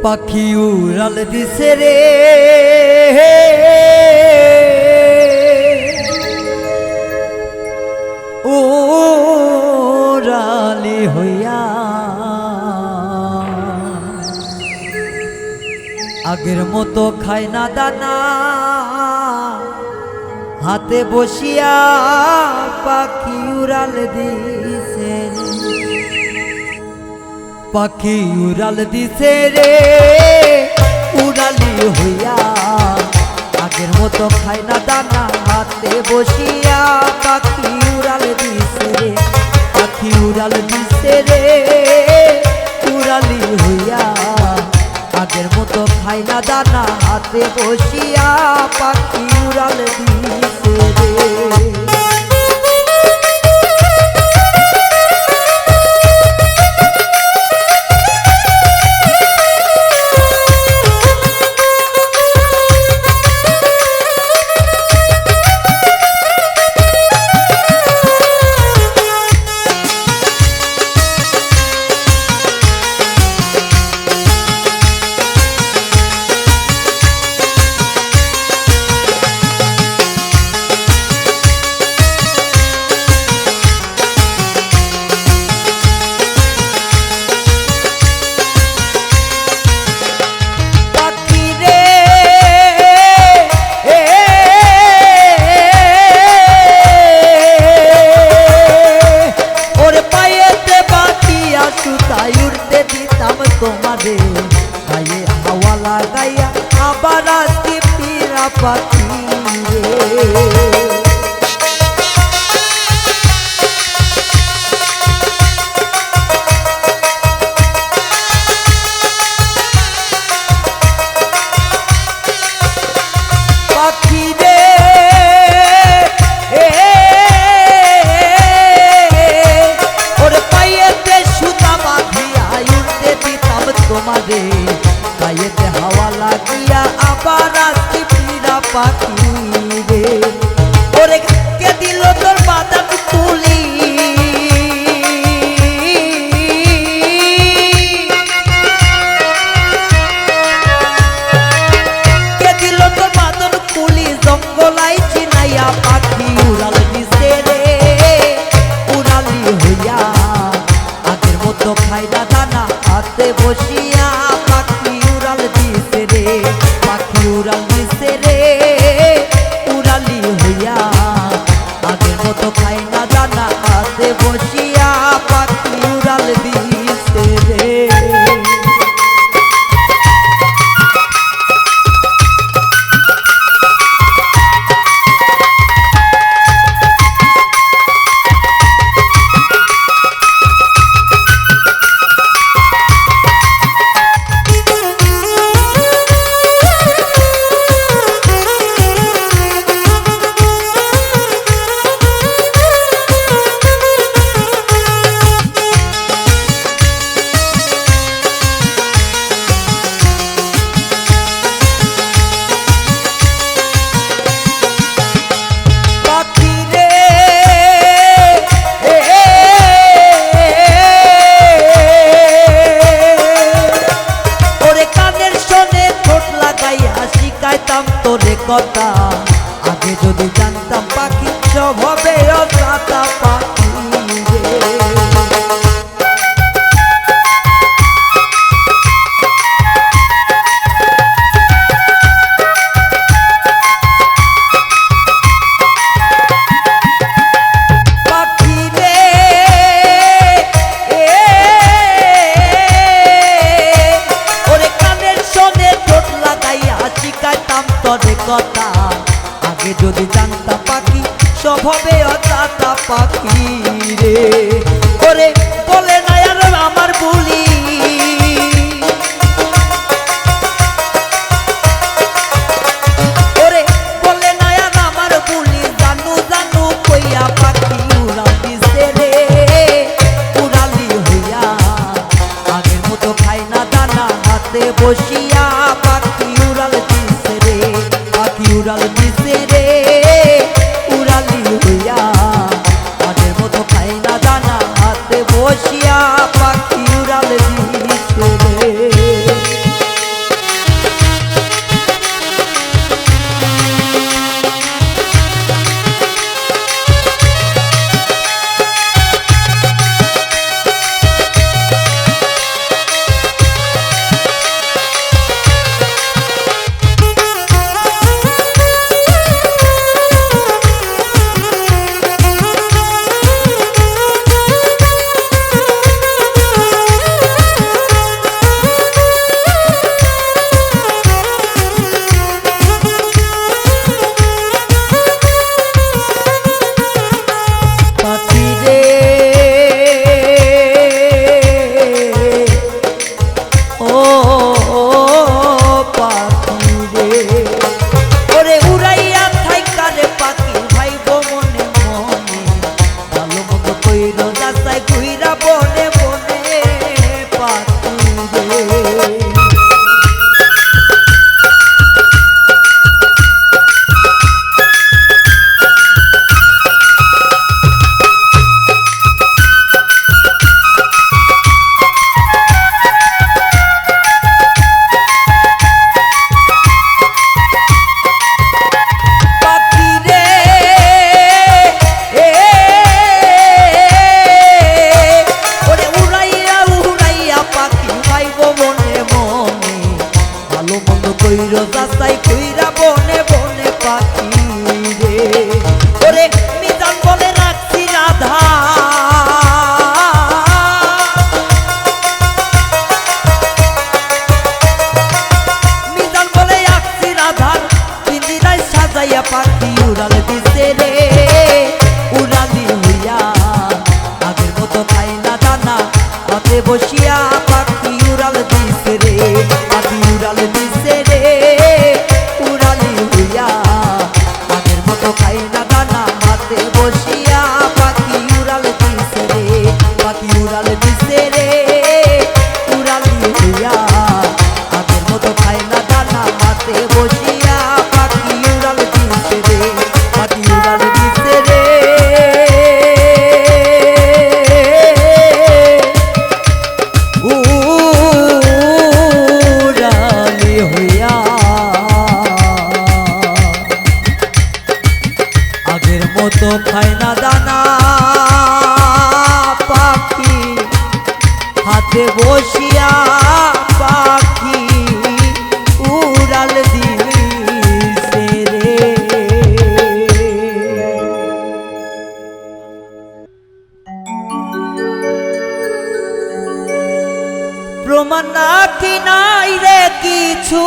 পাখি উড়াল দিছে রে উড়ালি হইয়া আগের মতো খায় না দানা হাতে বসিয়া পাখি উড়াল দিছে রে পাখি উড়াল দিছে রে উড়ালি হইয়া আগের মতো খায় না দানা হাতে বসিয়া পাখি উড়াল দিছে রে পাখি উড়াল দিছে রে উড়ালি হইয়া আগের মতো খায় না দানা হাতে বসিয়া পাখি উড়াল দিছে রে তোমারে গায়ে হাওয়া লাগাইয়া আবার আসতে ফিরা পাখি তোমারে গায়েতে হাওয়া লাগিয়া আবার আসতে ফিরা পাখি রে ওরে কে দিল তোর বাদাম তুলি কে দিল তোর বাদন তুলি জঙ্গলাই চিনাইয়া পাখি উড়াল দিছে রে উড়ালি হইয়া আগের মতো খায় না দানা হাতে বসিয়া পাখি উড়াল দিছে রে পাখি উড়াল দিছে রে উড়ালি হইয়া আগের মতো খায় না দানা হাতে বসিয়া পাখি উড়াল দিছে রে কথা আগে যদি জানতাম পাখি সব হবে অজাতা পাখি রে পাখি রে ওরে কানের শোনে ঠোঁট লাগাইয়া শিখাইতাম তোরে কথা আগে যদি জানতাম পাখি সব হবে অজাতা পাখি রে ওরে বলে না আর আমার বলি ওরে বলে না আর আমার বলি জানু জানু কইয়া পাখি উড়াল দিছে রে উড়ালি হইয়া আগের মতো খায় না দানা হাতে বসিয়া পাখি উড়াল দিছে রে পাখি উড়াল দিছে রে উড়ালি হইয়া আগের মতো খায় না দানা হাতে বসিয়া পাখি উড়াল দিছে রে নাকি নাই রে কিছু,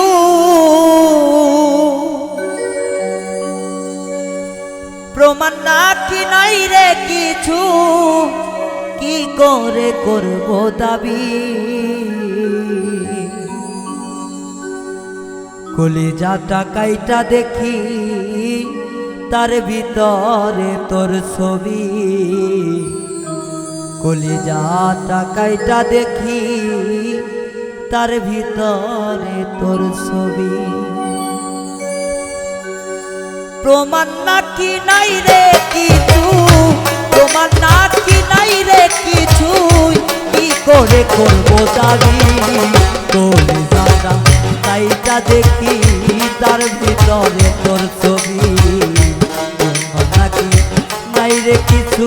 প্রমাণ নাকি নাই রে কিছু, কি করে করব দাবি। কলিজাটা কাইটা দেখি তার ভিতরে তোর ছবি, কলিজাটা কাইটা দেখি তার ভিতরে তোর ছবি। প্রমাণ নাকি নাই রে কিছু, প্রমাণ নাকি নাই রে কিছু, কি করে করব দাবি। কলিজাটা কাইটা দেখি তার ভিতরে তোর ছবি, প্রমাণ নাকি নাই রে কিছু,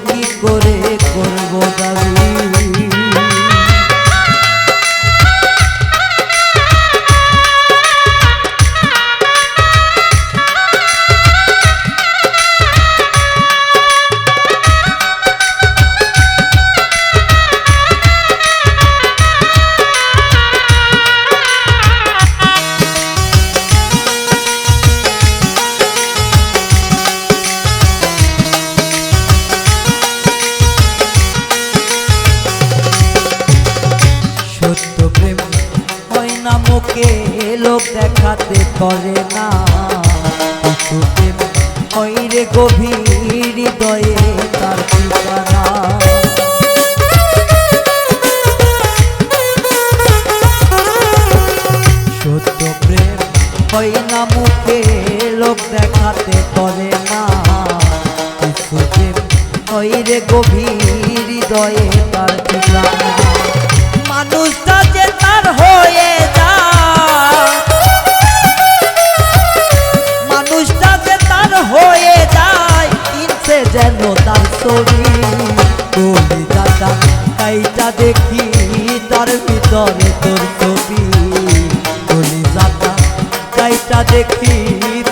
কি করে করব দাবি। মুখে লোক দেখাতে করে না, প্রেম হয় রে গভীর হৃদয়ে তার ঠিকানা। সত্য প্রেম হয় না মুখে লোক দেখাতে করে না, প্রেম হয় রে গভীর হৃদয়ে তার ঠিকানা। মানুষটা যে তার হয়ে যায়, মানুষটা যে তার হয়ে যায়, কিনছে যেন তার ছবি। কলিজাটা কাইটা দেখি তার ভিতরে তোর ছবি, কলিজাটা কাইটা দেখি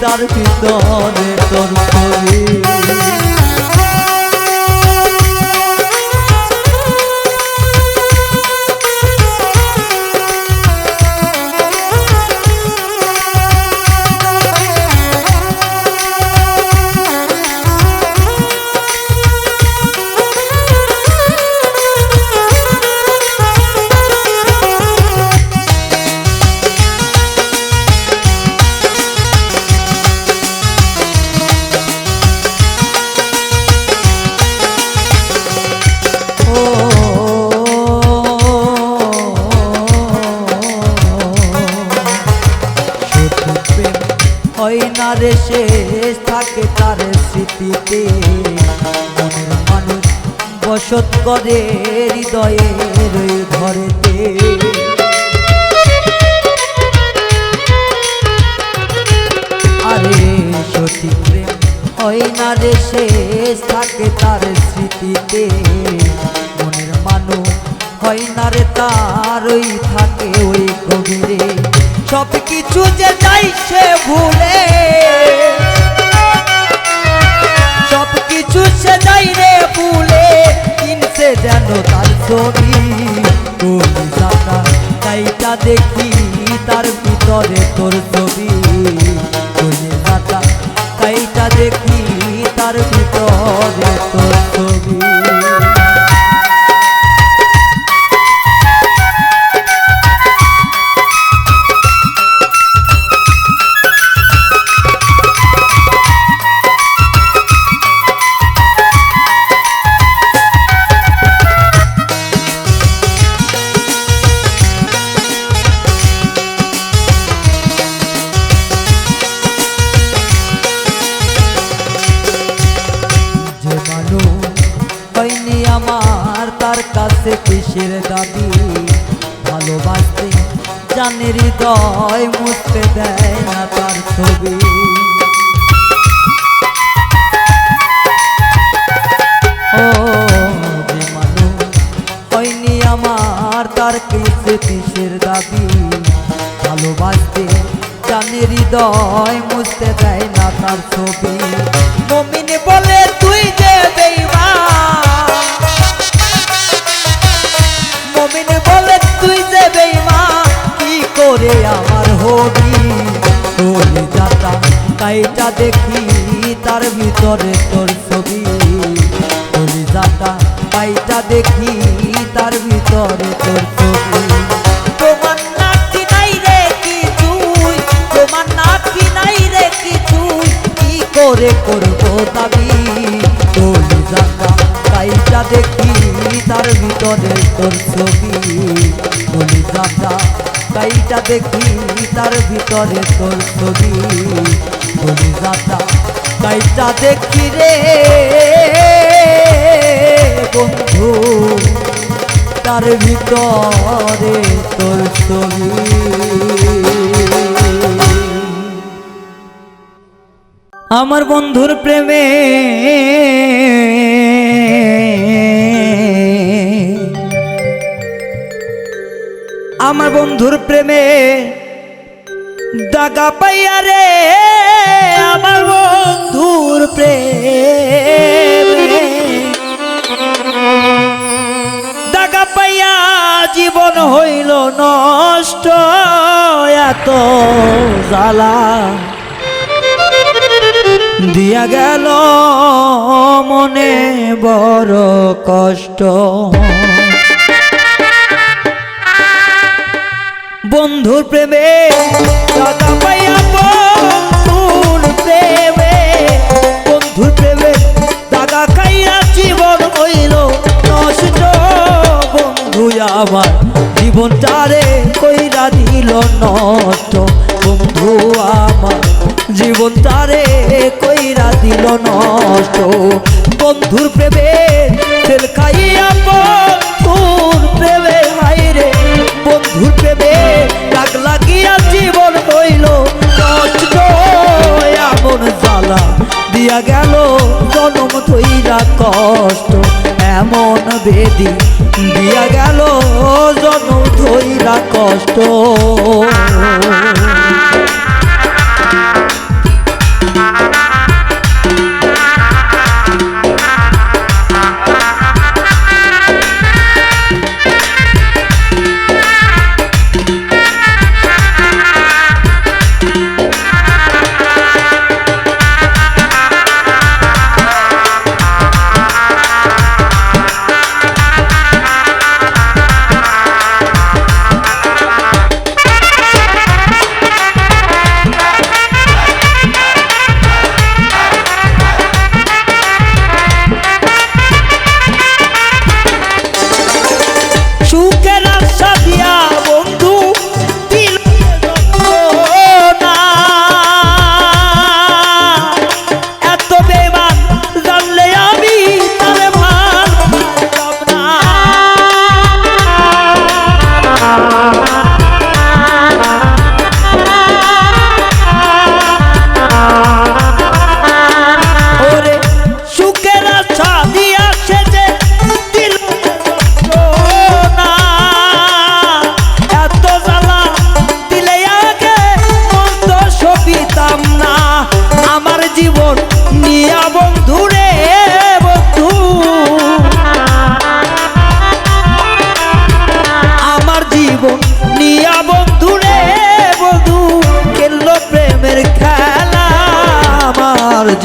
তার ভিতরে তোর ছবি। হয় না রে শেষ থাকে তার স্মৃতিতে, মনের মানুষ বসত করে হৃদয়ের ওই ঘরেতে। আরে সঠিক প্রেম হয় না রে শেষ থাকে তার স্মৃতিতে, মনের মানুষ হয় না রে তার ওই থাকে ওই গভীরে। সব কিছু যে যাই সে ভুলে, সব কিছু সে যাই রে ভুলে, কিনছে যেন তার ছবি। কলিজাটা কাইটা দেখি তার ভিতরে তোর ছবি, কলিজাটা কাইটা দেখি তার ভিতরে তোর ছবি। হয়নি আমার তার কাছে কিসের দাবি, ভালোবাসতে জানে হৃদয় মুছতে দেয় না তার ছবি। ও যে মানুষ হয়নি আমার তার কাছে কিসের দাবি, ভালোবাসতে জানে হৃদয় মুছতে দেয় না তার ছবি। মুমিন বলে তুই যে বেঈমান, মুমিন বলে তুই যে বেঈমান, রে আমার হবি কলিজাটা কাইটা দেখি তার ভিতরে তোর ছবি কলিজাটা কাইটা দেখি তার ভিতরে তোর ছবি তোমার নাকি নাই রে কিছুই তোমার নাকি নাই রে কিছুই কি করে করবো দাবি কলিজাটা কাইটা দেখি তার ভিতরে তোর ছবি কলিজাটা কাইটা দেখি তার ভিতরে তোর ছবি কলিজাটা কাইটা দেখি রে বন্ধু তার ভিতরে তোর ছবি। আমার বন্ধুর প্রেমে আমার বন্ধুর প্রেমে দাগা পাইয়া রে আমার বন্ধুর প্রেমে দাগা পাইয়া জীবন হইল নষ্ট এত জ্বালা দিয়া গেল মনে বড় কষ্ট বন্ধুর প্রেমে দাগা পাইয়া বন্ধুর প্রেমে বন্ধুর প্রেমে দাগা খাইয়া জীবন হইল নষ্ট বন্ধু আমার জীবনটারে কইরা দিল নষ্ট বন্ধু আমার জীবনটারে কইরা দিল নষ্ট বন্ধুর প্রেমে তেল খাইয়া বন্ধুর প্রেমে হাইরে বন্ধুর প্রেমে দাগ লাগিয়া জীবন হইল নষ্ট এমন জ্বালা দিয়া গেল জনম ধইরা কষ্ট এমন বেদি দিয়া গেল জনম ধইরা কষ্ট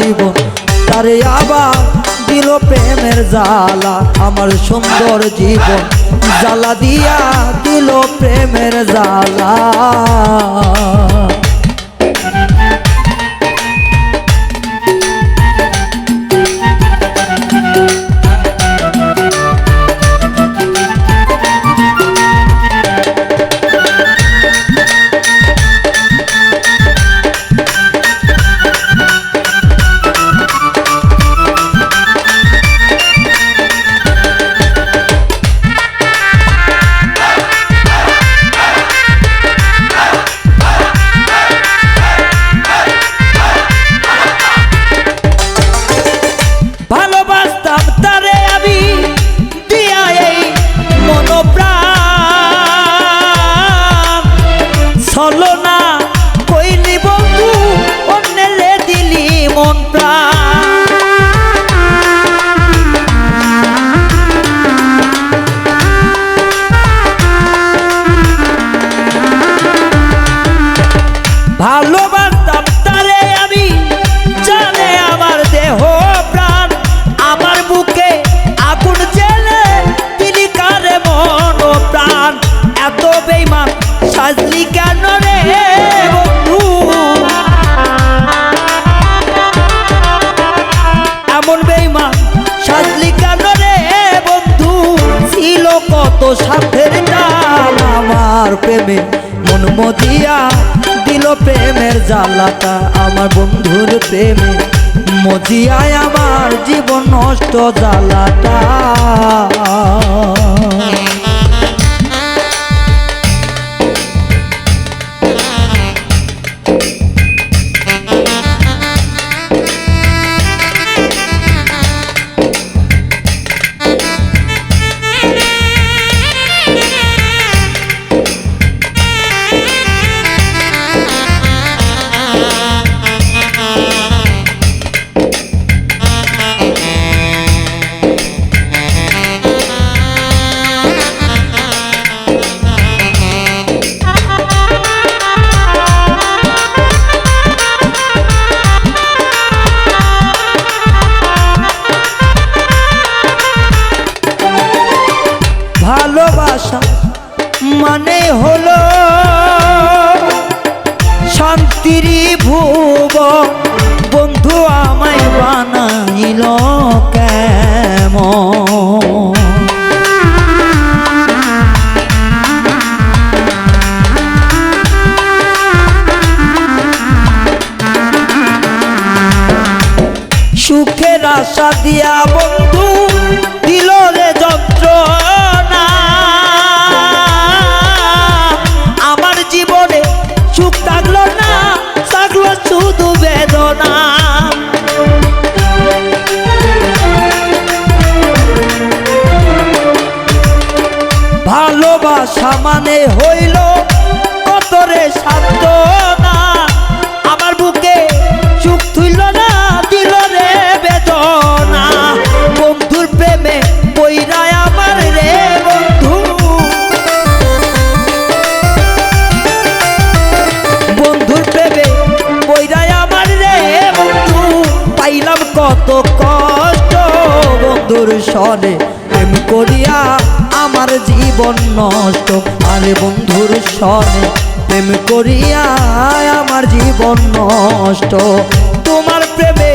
জীবন তারে আবার দিল প্রেমের জ্বালা আমার সুন্দর জীবন জ্বালা দিয়া দিল প্রেমের জ্বালা এত বেঈমান সাজলি কেন রে বন্ধু এমন বেঈমান সাজলি কেন রে বন্ধু ছিল কত সাথের জাল আমার প্রেমে মন মজিয়া দিল প্রেমের জ্বালাটা আমার বন্ধুর প্রেমে মজিয়ায় আমার জীবন নষ্ট জ্বালাটা ভালোবাসা মানে হলো শান্তির ভুবন বন্ধু আমায় বানাইল কেমন সুখের আশা দিয়া বন্ধু দিল রে যন্ত্রণা আমার জীবনে সুখ থাকলো না থাকলো শুধু বেদনা ভালোবাসা মানে হইল কত রে সান্ত্বনা আমার বুকে সুখ তুইল না দিল রে বেদনা বন্ধুর প্রেমে বইরায় আমার রে বন্ধু বন্ধুর প্রেমে বইরায় আমার রে বন্ধু পাইলাম কত কষ্ট বন্ধুর সনে প্রেম করিয়া আমার জীবন নষ্ট আরে বন্ধুর সনে প্রেম করিয়া আমার জীবন নষ্ট তোমার প্রেমে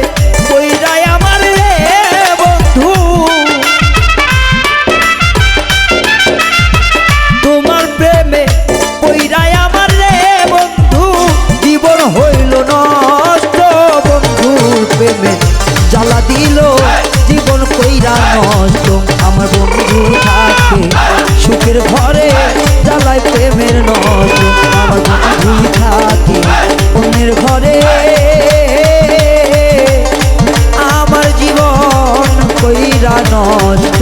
বইরায় আমার রে বন্ধু তোমার প্রেমে বইরায় আমার রে বন্ধু জীবন হইল নষ্ট বন্ধুর প্রেমে জ্বালা দিল জীবন কইরা নষ্ট আমার বন্ধু থাকে সুখের ঘরে জ্বালায় প্রেমের নষ্ট আমার বন্ধু থাকে অন্যের ঘরে আমার জীবন কইরা নষ্ট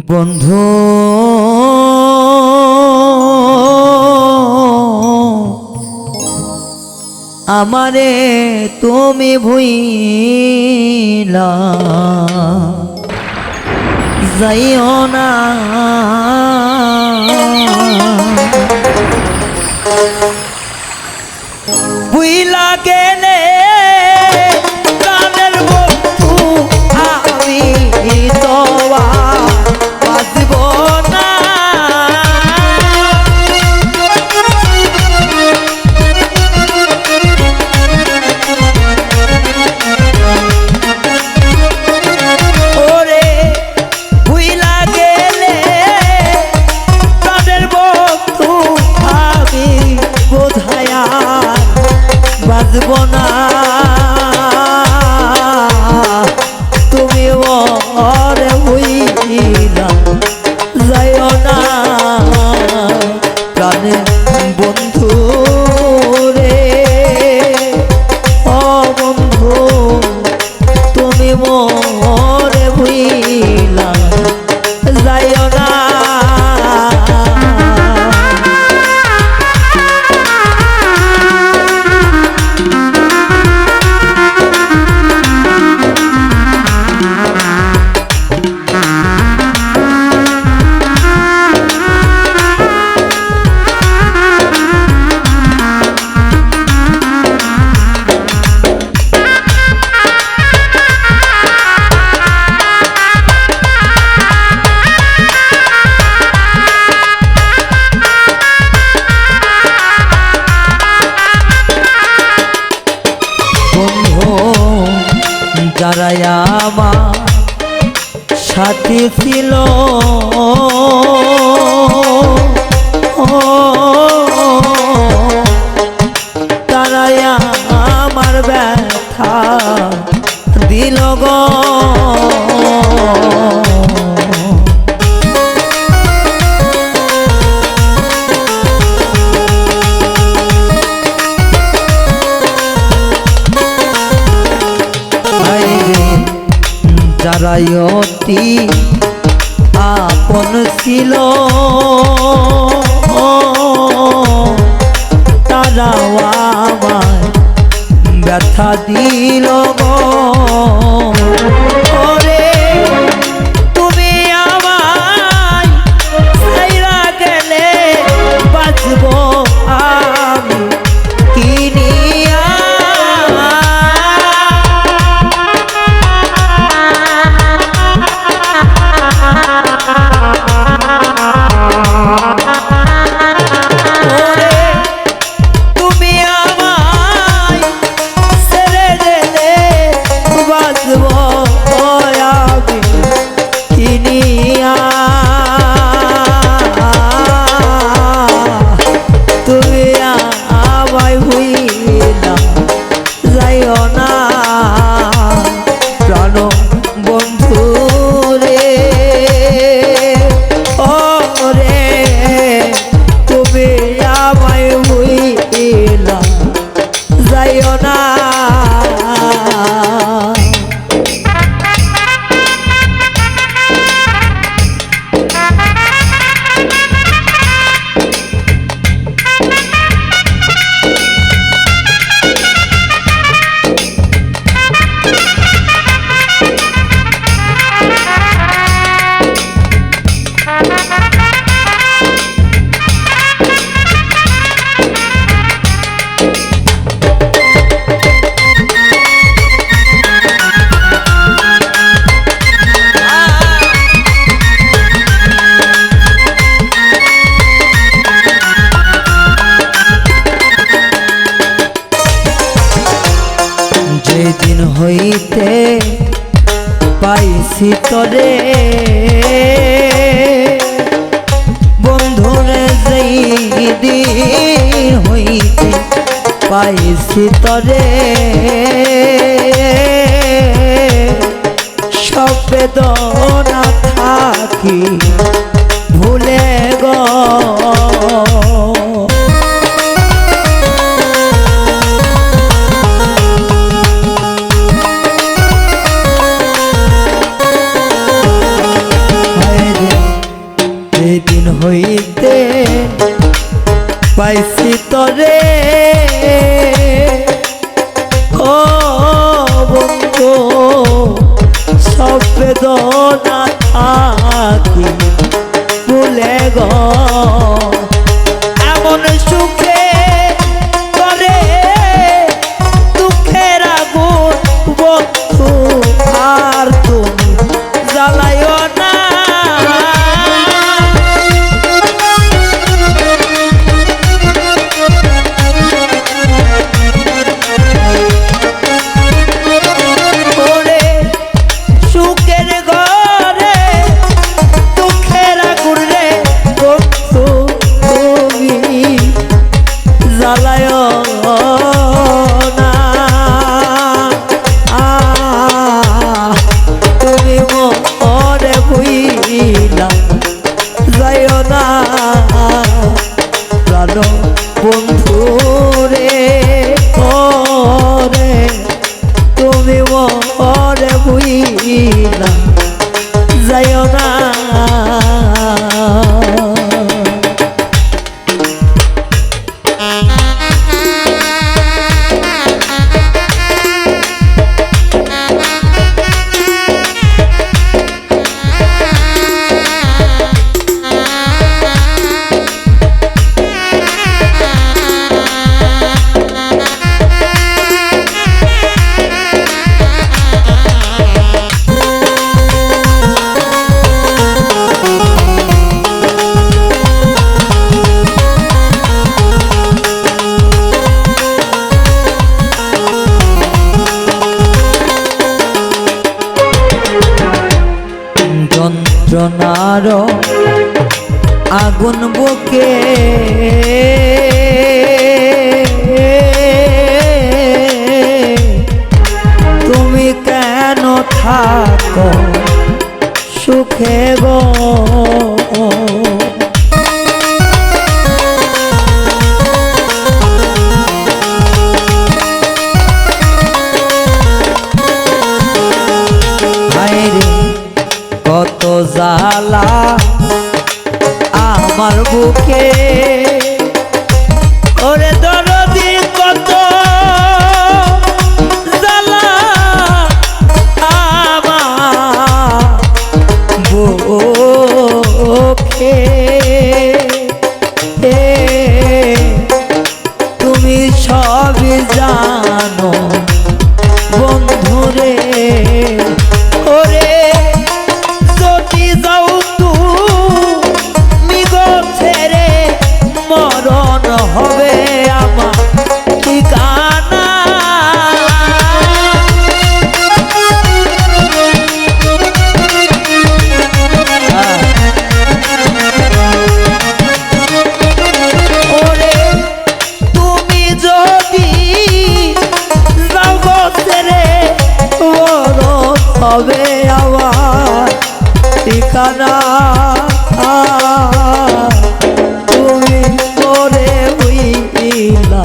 বন্ধু আমারে তুমি ভুইলা যাইও না ভুইলা গেলে প্রাণের বন্ধু আমি তো বাঁচব না বাঁচব ছিল তারাই আমার ব্যথা দিল গো। যারাই অতি আপন ছিল তারাও আমায় ব্যথা দিল গো। ওরে তুমি আমায় ছাইরা গেলে বাঁচবো আমি কি নিয়া? যেদিন হইতে পাইছি তরে বন্ধুরে, যেদিন হইতে পাইছি তরে সব বেদনা থাকি ভুলে গো। যেদিন হইতে পাইছি তরে ও বন্ধু সব বেদনা থাকি ভুলে গো। এমন সুখে করে দুঃখের আগুন বন্ধু আর তুমি জ্বালাইও না। বন্ধু রে ওরে তুমি ওরে বুইলা যাইও না। বেদনার আগুন বুকে তুমি কেন থাকো সুখে গো কত জ্বালা আমার বুকে ওরে দরদি কত জ্বালা আমার বুকে তুমি সবই জানো বন্ধুরে ওরে যদি যাও তুমি গো ছেড়ে মরণ হবে আমার ঠিকানা ওরে তুমি যদি যাও গো ছেড়ে মরণ হবে আমার ঠিকানা তুমি করে হইলা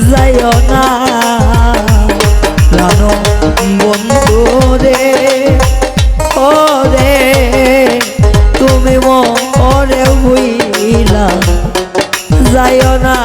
যাইও না প্রাণ বন্ধু রে ওরে তুমি মরে হইলা যাইও না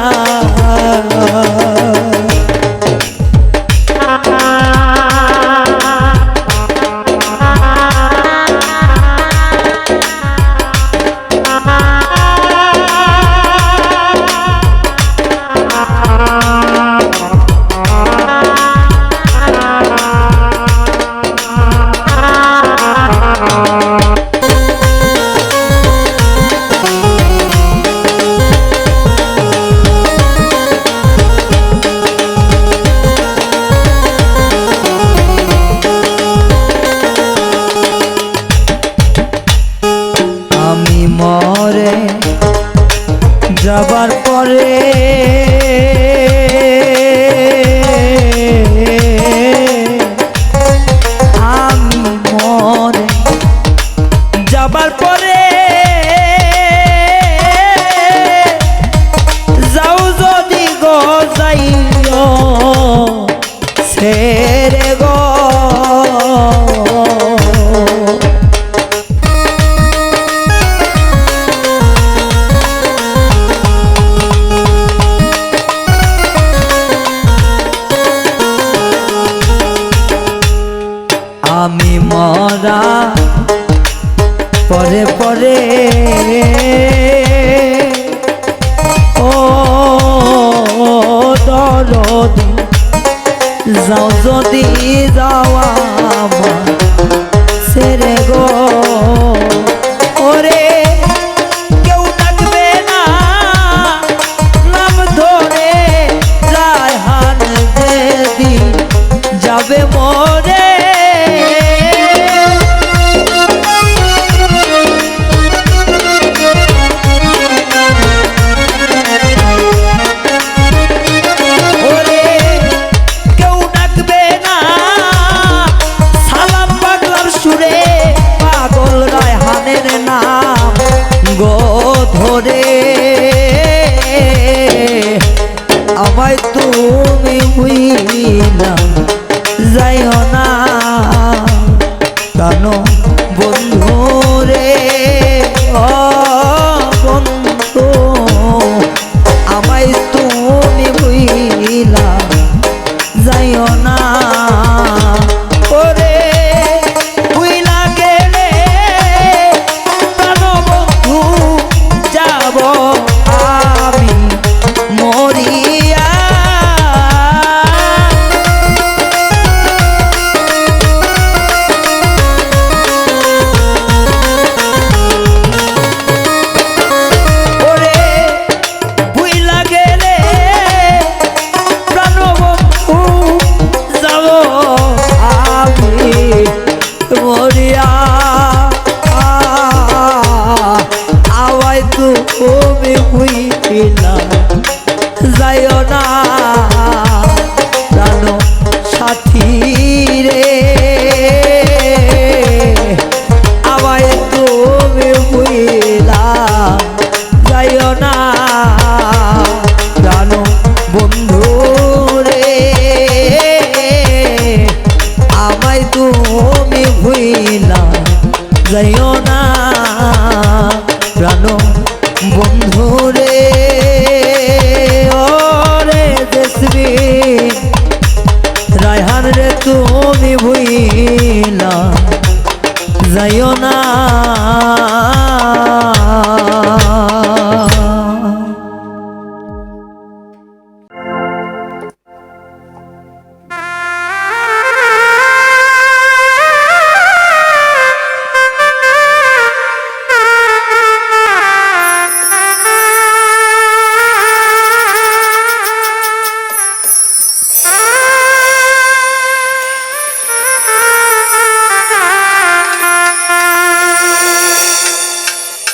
মরে যাবার পরে আমি মরে যাবার পরে যাও যদি গো যাইও ছেড়ে গো আমি মরা পরে পরে ও দরদি যাও যদি যাওয়া আমার ছেড়ে গো ওরে কেউ ডাকবে না নাম ধরে রায়হান যেদিন যাবে মরে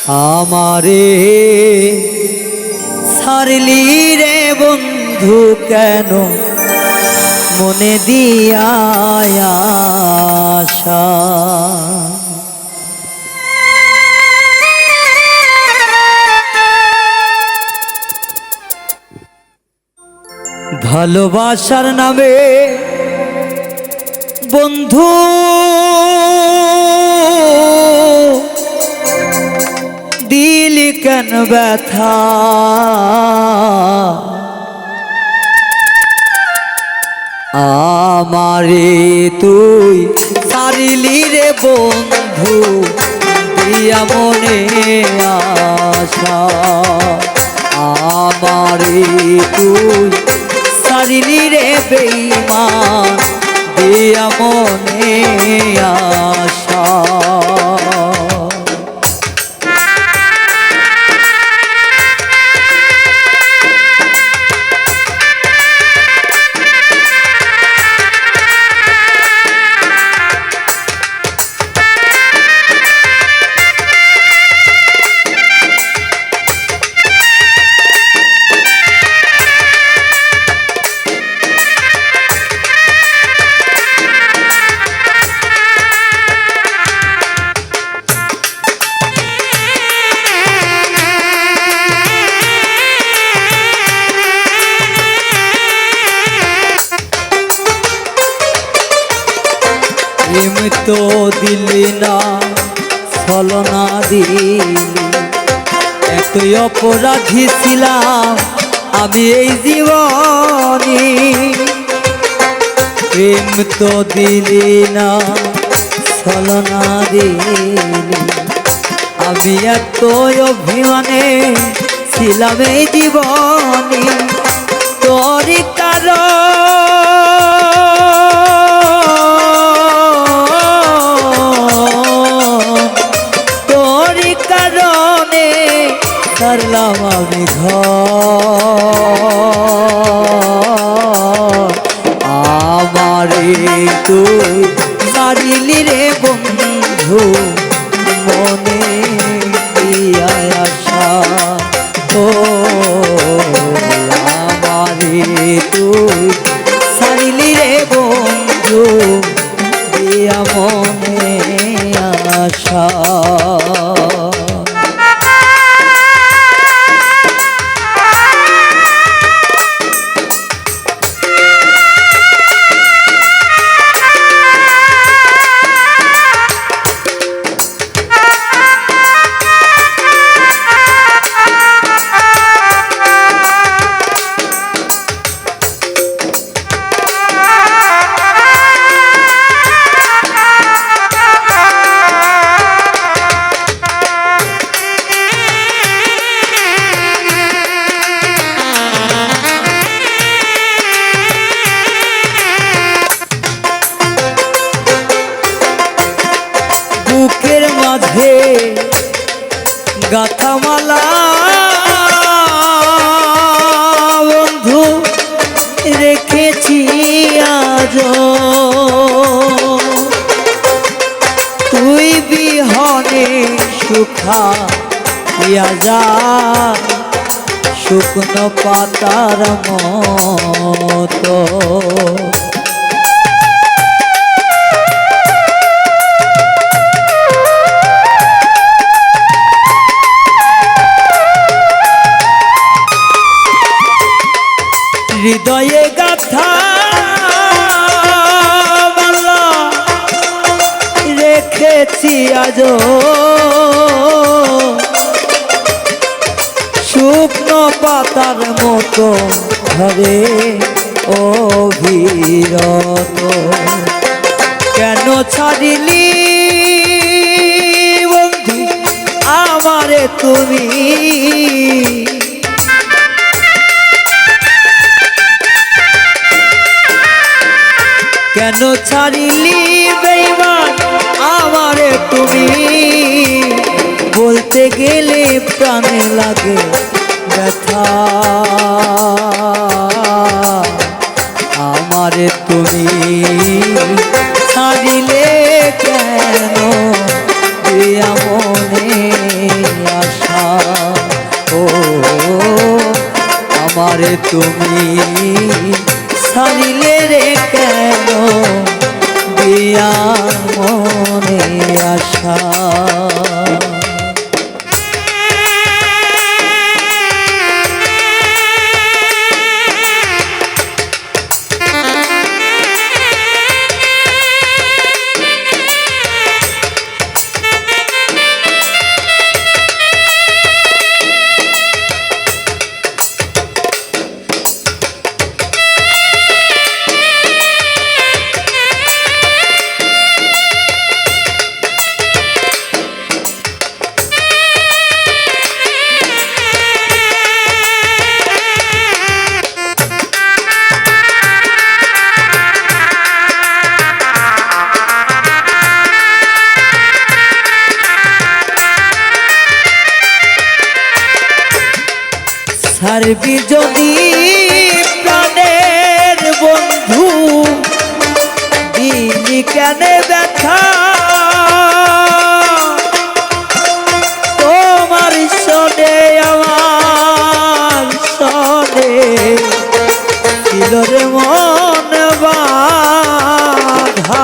আমারে ছাড়লি রে বন্ধু কেন মনে দিয়া আশা ভালোবাসার নামে বন্ধু দিলি কেন ব্যথা আমারে তুই ছাড়িলি রে বন্ধু দিয়া মনে আশা আমারে তুই ছাড়িলি রে বেঈমান দিয়া মনে আশা প্রেম তো দিলি না ছলনা দিলি এতই অপরাধী ছিলাম আমি এই জীবনে প্রেম তো দিলি না ছলনা দিলি আমি এতই অভিমানে ছিলাম এই জীবনে তোরই কারণে ছাড়লাম আমি ঘর আমারে তুই ছাড়িলি রে বন্ধু মনে দিয়া আশা ও আমারে তুই ছাড়িলি রে বন্ধু দিয়া মনে আশা বুকের মাঝে গাথামালা বন্ধু রেখেছি আজ তুই বিহনে সুখা যা শুকনো পাতার মতো হৃদয়ে গাথা মালা রেখেছি আজ শুকনো পাতার মতো ঘরে অবিরত কেন ছাড়িলি বন্ধু আমারে তুমি কেন ছাড়িলি বেঈমান আমারে তুমি বলতে গেলে প্রাণে লাগে ব্যথা আমারে তুমি ছাড়িলে কেন দিয়া মনে তুমি ছাড়িলে রে কেন দিয়া মনে আশা। ছাড়বি যদি প্রাণের বন্ধু দিলি কেনে ব্যথা, তোমার সনে আমার সনে ছিল রে মন বাঁধা।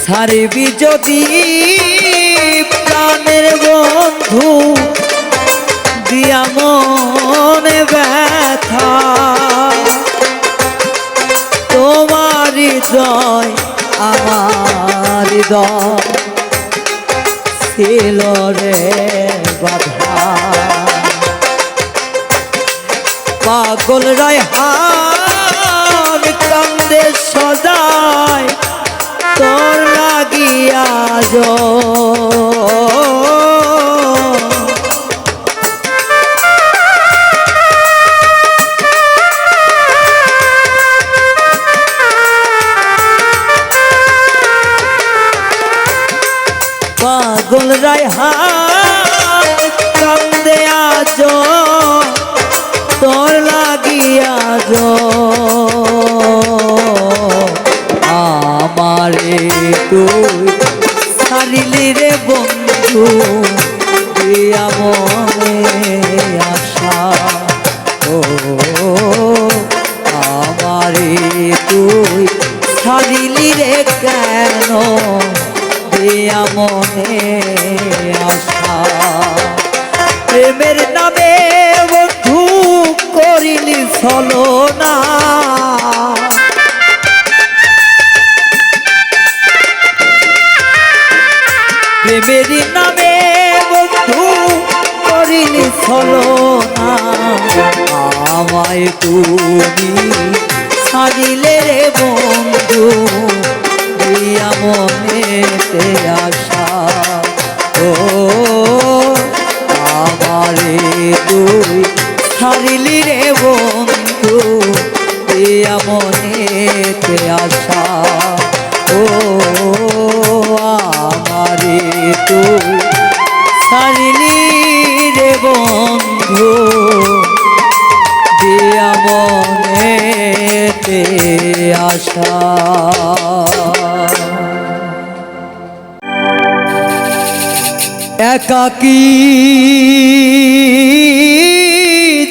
ছাড়বি যদি প্রাণের বন্ধু দিয়া মনে ব্যথা, তোমার হৃদয় আমার হৃদয় ছিল রে বাধা। পাগল রায়হান কান্দে সদায় তোর লাগিয়া যো, পাগল রায়হান কান্দে আজ তোর লাগিয়া যো। আমারে তুই ছাড়িলি রে বন্ধু দিয়া মনে আশা। ও আমারে তুই ছাড়িলি রে কেন দিয়া মনে আশা। প্রেমের নামে বন্ধু করিলি ছলনা, প্রেমের নামে বন্ধু করিলি ছলনা। আমায় তুমি ছাড়িলে রে বন্ধু দিয়া মনেতে আশা। ও আমারে তুই ছাড়িলি রে বন্ধু দিয়া মনেতে আশা। ও আমারে তুই ছাড়িলি রে বন্ধু দিয়া মনেতে আশা। একাকী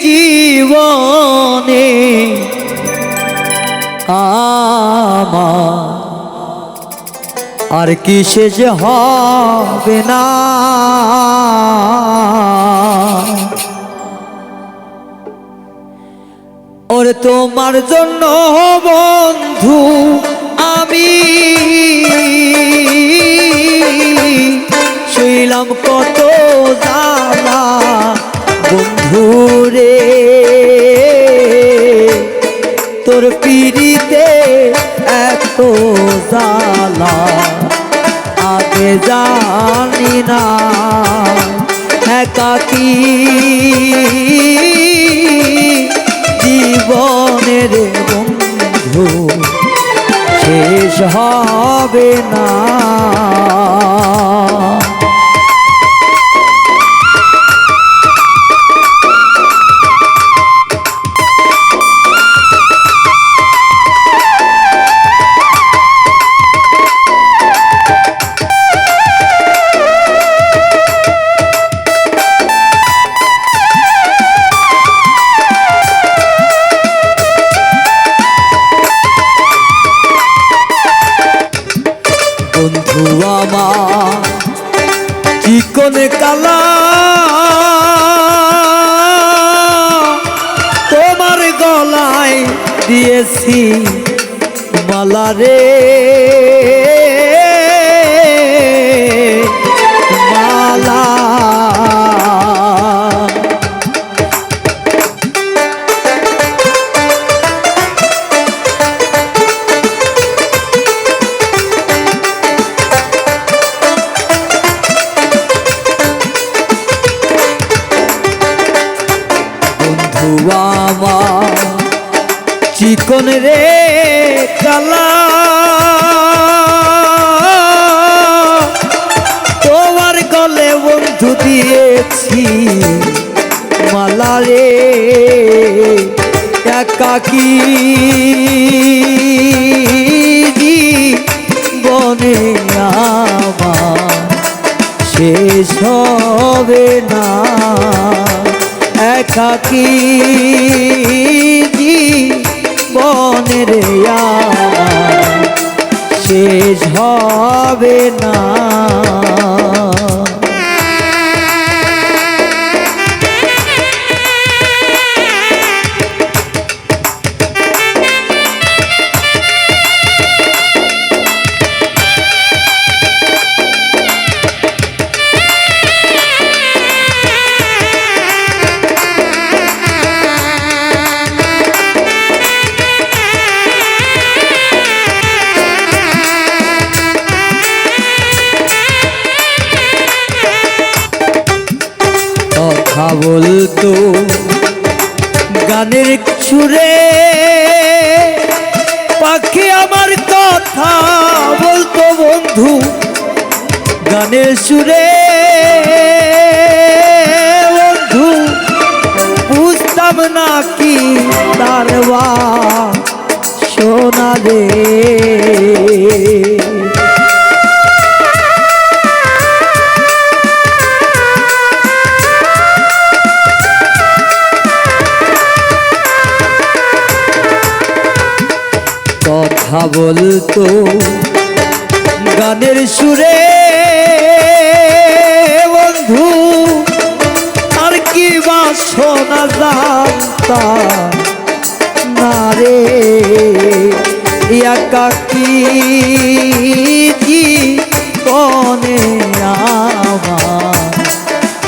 জীবনে আমার আর কি শেষ হবে না, ওরে তোমার জন্য বন্ধু আমি শুইলাম কত জ্বালা বন্ধু রে। তোর পিড়িতে এত জ্বালা আগে জানি না, একাকী জীবনের বন্ধু শেষ হবে না। আমার চিকন কালা তোমার গলায় দিয়েছি মালা রে মালা বন্ধু আমার চিকন রে কালা তোমার গলে বন্ধু দিয়েছি মালা রে একাকী বনে আমার শেষ হবে না একাকী বনের শেষ হবে না কথা বলতো গানের সুরে পাখি আমার কথা বলতো বন্ধু গানের সুরে বন্ধু বুঝতাম না কি তার শোনা রে কথা বলতো গানের সুরে বন্ধু আর কি বা শোনা জানতাম না রে একাকী জীবনে আমার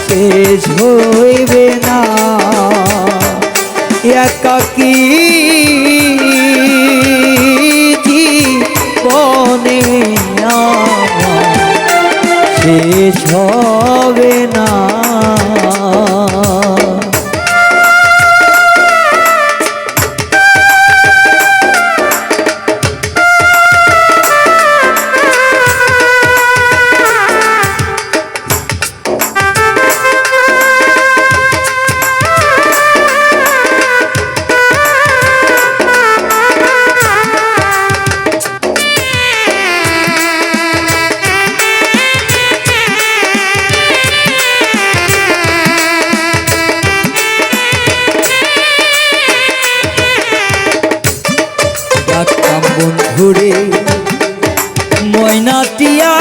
শেষ হইবে না একাকী জীবনে আমার শেষ হবে না বন্ধুরে ময়নাটিয়া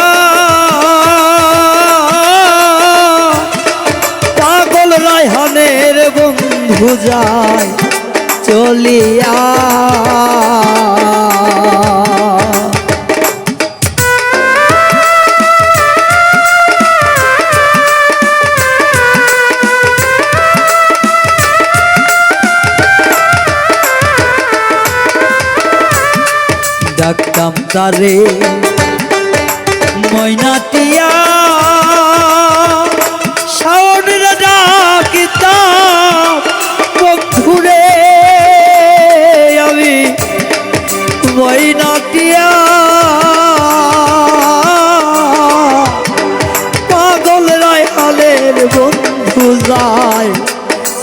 পাগল রায়হানের বন্ধু যায় চলিয়া ডাকতাম তারে ময়নাটিয়া শাওনের ডাকিতাম বন্ধুরে আমি ময়নাটিয়া পাগল রায়হানের বন্ধু যায়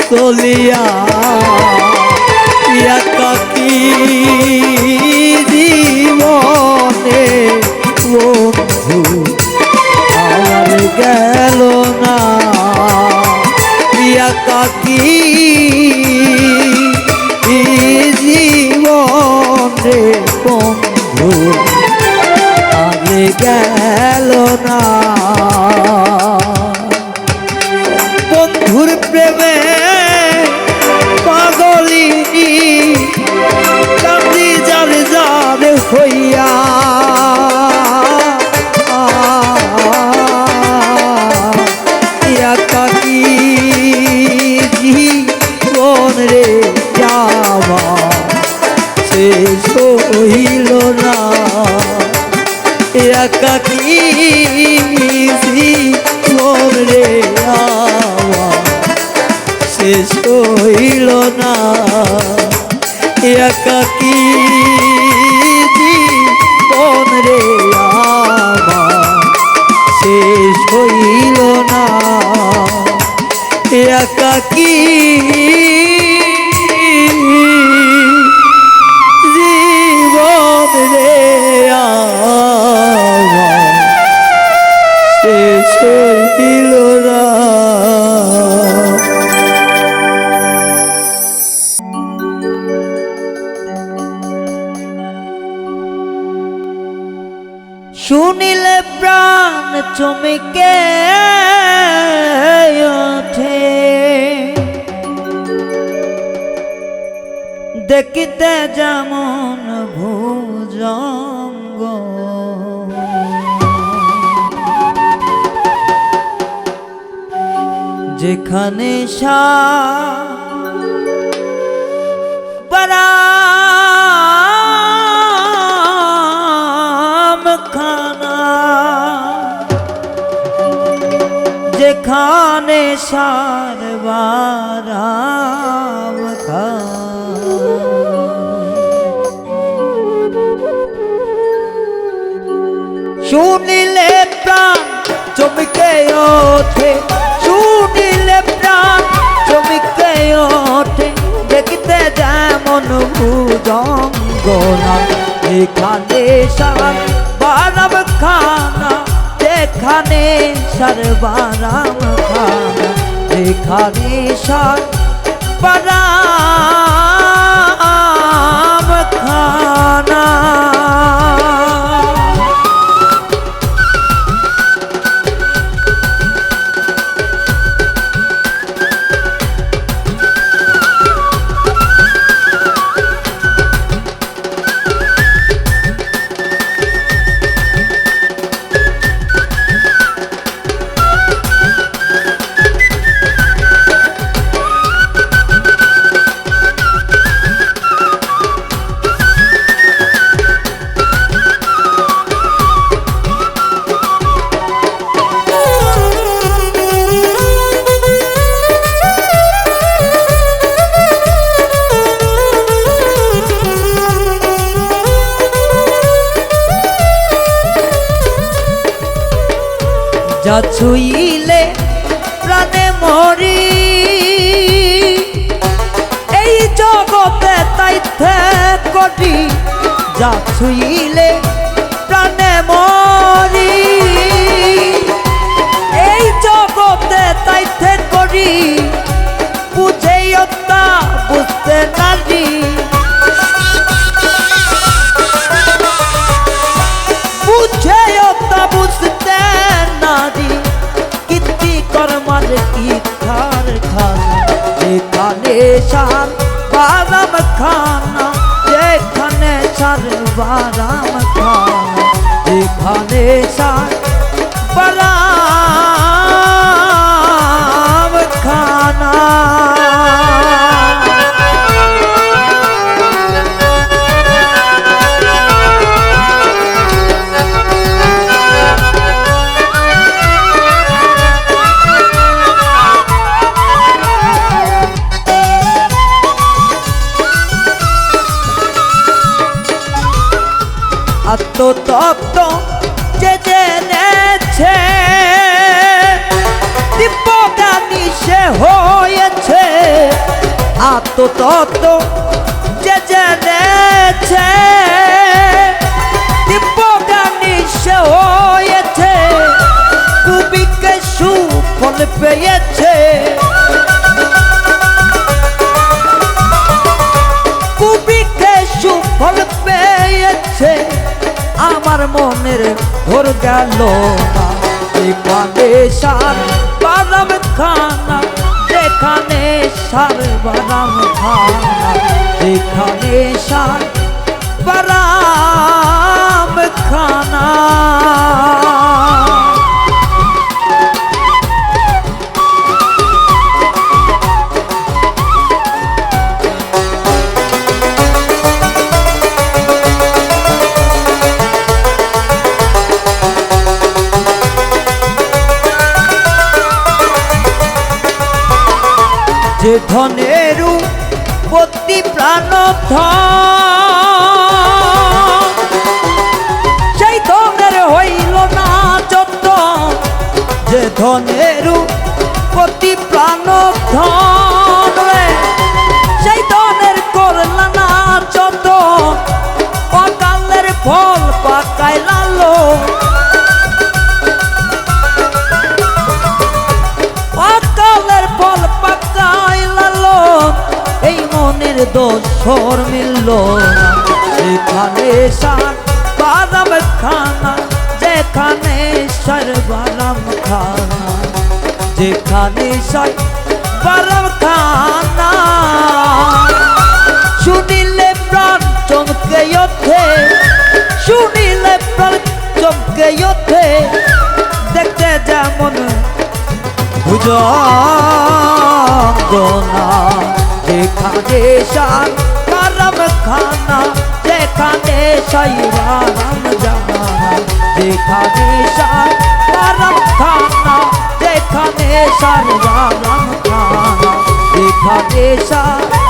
চলিয়া একাকী জীবনে বন্ধু আর গেল না একাকী জীবনে বন্ধু আর গেল গেল না বন্ধুর প্রেমে পাগলি কান্দি যারে যারে হইয়া একাকী জীবন রে যাওয়া শেষ হইল না একাকী জীবন রে যাওয়া শেষ হইল না একাকী জীবন রে আমার শেষ হইল না একাকী জীবন রে আমার শেষ হইল না। শুনিলে প্রাণ চমকে ওঠে দেখিতে যেমন ভুজঙ্গ যেখানে বারাম খানা যেখানে বারাম খানা শুনিলে প্রাণ চমকে ওঠে শুনিলে প্রাণ চমকে ওঠে দেখিতে যেমন ভুজঙ্গ যেখানে বারাম খানা যেখানে বারাম খানা যেখানে বারাম খানা যা ছুইলে প্রাণে মরি এই জগতে তাইতে করি যা ছুইলে প্রাণে মরি এই জগতে তাইতে করি বুঝে তা বুঝতে নারি বুঝে তা বুঝতে নারী কীর্তি কর্মার ইচ্ছার খানা যেখানে বারাম খানা যেখানে বারাম খানা যেখানে বারাম খানা আত্মতত্ত্ব যে জেনেছে দিব্যজ্ঞানী সে হয়েছে আত্মতত্ত্ব যে জেনেছে দিব্যজ্ঞানী সে হয়েছে কুবিকে সুফল পেয়েছে কুবিকে সুফল পেয়েছে আমার মনের বছর গেল না যেখানে সার বাদাম খানা যেখানে সার বাদাম খানা যেখানে সার বাদাম খানা যে ধনের প্রতি প্রাণ সেই ধনের হইল না যত যে ধনের প্রতি প্রাণ সেই ধনের করল না যত অকালের ফল পাকায় লালো অকালের ফল পাকায় লালো এই মনের দোষর মিলল না যেখানে সার বাদাম খানা যেখানে সার বাদাম খানা যেখানে সার বাদাম খানা শুনিলে প্রাণ চমকে ওঠে শুনিলে প্রাণ চমকে ওঠে দেখতে যেমন ভুজনা যেখানে সার বাদাম খানা যেখানে সাই বাদাম জানা যেখানে সার বাদাম খানা যেখানে সার বাদাম খানা যেখানে সার